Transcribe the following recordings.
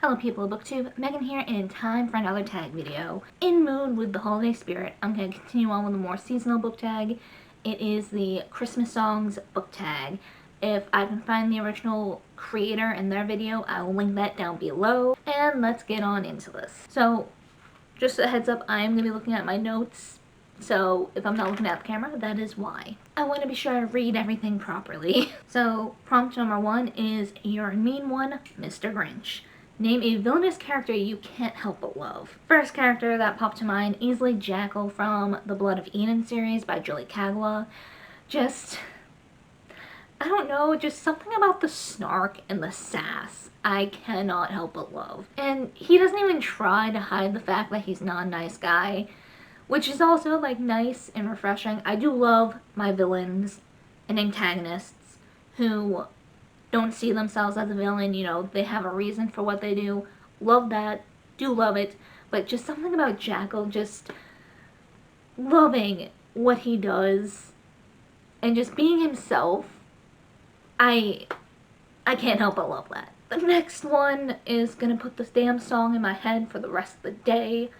Hello people of BookTube, Megan here, and time for another tag video. In mood with the holiday spirit, I'm going to continue on with a more seasonal book tag. It is the Christmas songs book tag. If I can find the original creator and their video, I will link that down below. And let's get on into this. So, just a heads up, I am going to be looking at my notes. So, if I'm not looking at the camera, that is why. I want to be sure I read everything properly. So, prompt number 1 is, "You're a mean one, Mr. Grinch. Name a villainous character you can't help but love." First character that popped to mind, easily Jackal from the Blood of Eden series by Julie Kagwa. I don't know, just something about the snark and the sass I cannot help but love. And he doesn't even try to hide the fact that he's not a nice guy, which is also like nice and refreshing. I do love my villains and antagonists who don't see themselves as a villain, you know, they have a reason for what they do. Love that, do love it, but just something about Jackal, just loving what he does and just being himself. I can't help but love that. The next one is gonna put this damn song in my head for the rest of the day.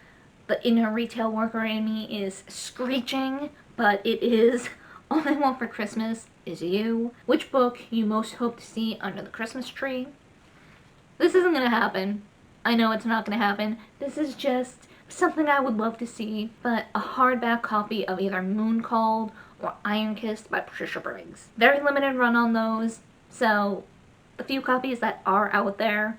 The inner retail worker in me is screeching, but it is All I Want for Christmas Is You. Which book you most hope to see under the Christmas tree? This isn't gonna happen. I know it's not gonna happen. This is just something I would love to see, but a hardback copy of either Moon Called or Iron Kissed by Patricia Briggs. Very limited run on those, so the few copies that are out there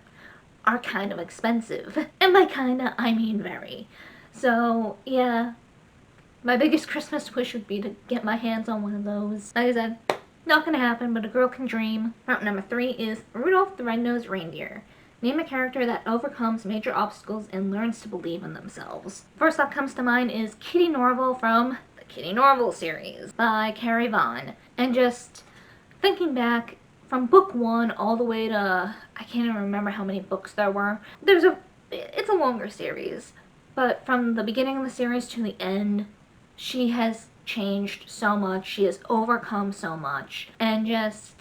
are kind of expensive. And by kinda, I mean very. So, yeah. My biggest Christmas wish would be to get my hands on one of those. Like I said, not gonna happen, but a girl can dream. Route number 3 is Rudolph the Red-Nosed Reindeer. Name a character that overcomes major obstacles and learns to believe in themselves. First that comes to mind is Kitty Norval from the Kitty Norval series by Carrie Vaughn. And just thinking back from book 1 all the way to, I can't even remember how many books there were. It's a longer series, but from the beginning of the series to the end, she has changed so much, she has overcome so much, and just,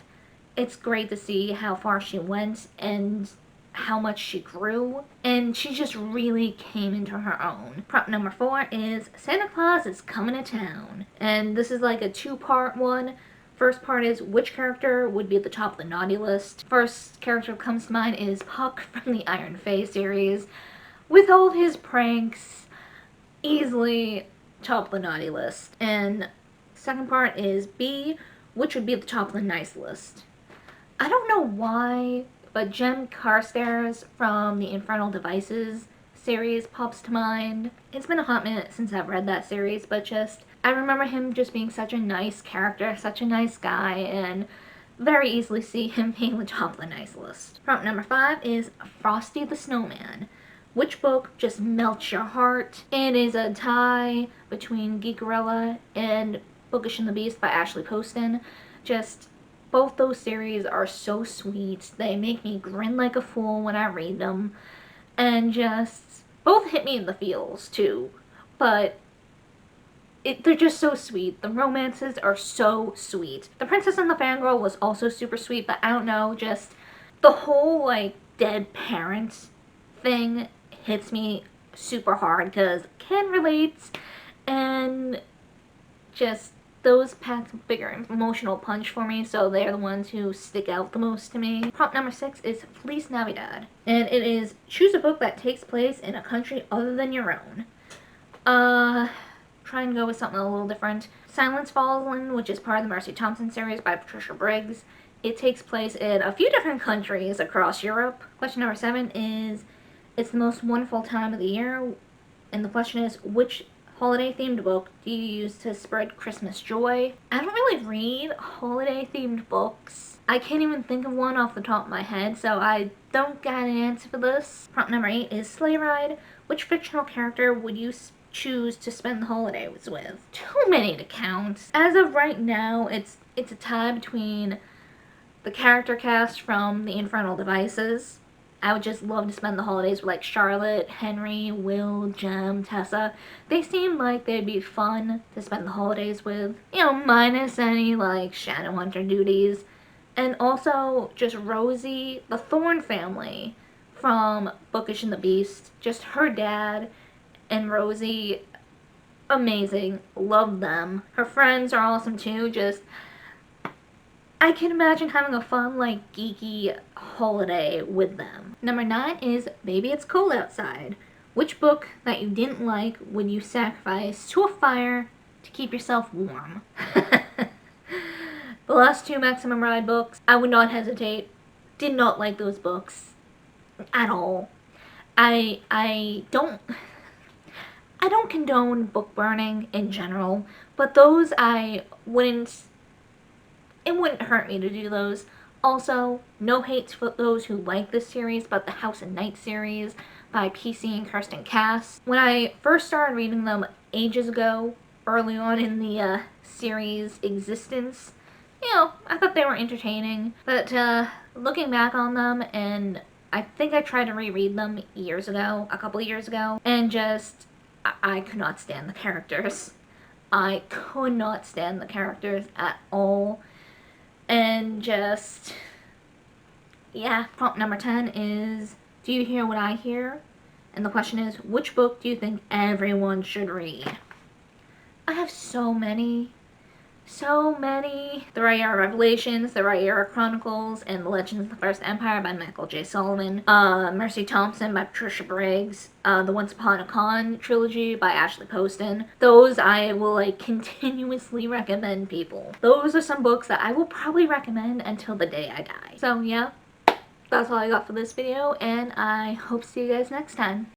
it's great to see how far she went and how much she grew, and she just really came into her own. Prompt number 4 is Santa Claus is Coming to Town, and this is like a 2-part one. First part is which character would be at the top of the naughty list. First character that comes to mind is Puck from the Iron Fey series. With all his pranks, easily top of the naughty list. And second part is B, which would be at the top of the nice list. I don't know why, but Jem Carstairs from the Infernal Devices series pops to mind. It's been a hot minute since I've read that series, but just, I remember him just being such a nice character, such a nice guy, and very easily see him being the top of the nice list. Prompt number 5 is Frosty the Snowman. Which book just melts your heart? It is a tie between Geekerella and Bookish and the Beast by Ashley Poston. Just, both those series are so sweet. They make me grin like a fool when I read them. And just, both hit me in the feels too. But they're just so sweet. The romances are so sweet. The Princess and the Fangirl was also super sweet, but I don't know, just the whole like dead parent thing hits me super hard because can relate, and just those pack a bigger emotional punch for me, so they're the ones who stick out the most to me. Prompt number 6 is Feliz Navidad, and it is choose a book that takes place in a country other than your own. Try and go with something a little different. Silence Fallen, which is part of the Mercy Thompson series by Patricia Briggs. It takes place in a few different countries across Europe. Question number 7 is, it's the most wonderful time of the year, and the question is, which holiday-themed book do you use to spread Christmas joy? I don't really read holiday-themed books. I can't even think of one off the top of my head, so I don't got an answer for this. Prompt number 8 is Sleigh Ride. Which fictional character would you choose to spend the holidays with? Too many to count. As of right now, it's a tie between the character cast from the Infernal Devices. I would just love to spend the holidays with like Charlotte, Henry, Will, Jem, Tessa. They seem like they'd be fun to spend the holidays with. You know, minus any like Shadowhunter duties. And also just Rosie, the Thorn Family from Bookish and the Beast. Just her dad and Rosie, amazing. Love them. Her friends are awesome too. Just, I can imagine having a fun, like, geeky holiday with them. Number 9 is Baby It's Cold Outside. Which book that you didn't like would you sacrifice to a fire to keep yourself warm? The last 2 Maximum Ride books, I would not hesitate. Did not like those books at all. I don't condone book burning in general, but those it wouldn't hurt me to do those. Also, no hate for those who like this series, but the House and Night series by PC and Kirsten Cass. When I first started reading them ages ago, early on in the series' existence, you know, I thought they were entertaining. But looking back on them, and I think I tried to reread them a couple of years ago, and just, I could not stand the characters. I could not stand the characters at all. And just, yeah, prompt number 10 is, do you hear what I hear? And the question is, which book do you think everyone should read? I have so many. The Right Era Revelations, The Right Era Chronicles, and The Legends of the First Empire by Michael J. Sullivan, Mercy Thompson by Patricia Briggs, the Once Upon a Con trilogy by Ashley Poston. Those I will, like, continuously recommend people. Those are some books that I will probably recommend until the day I die. So yeah, that's all I got for this video, and I hope to see you guys next time.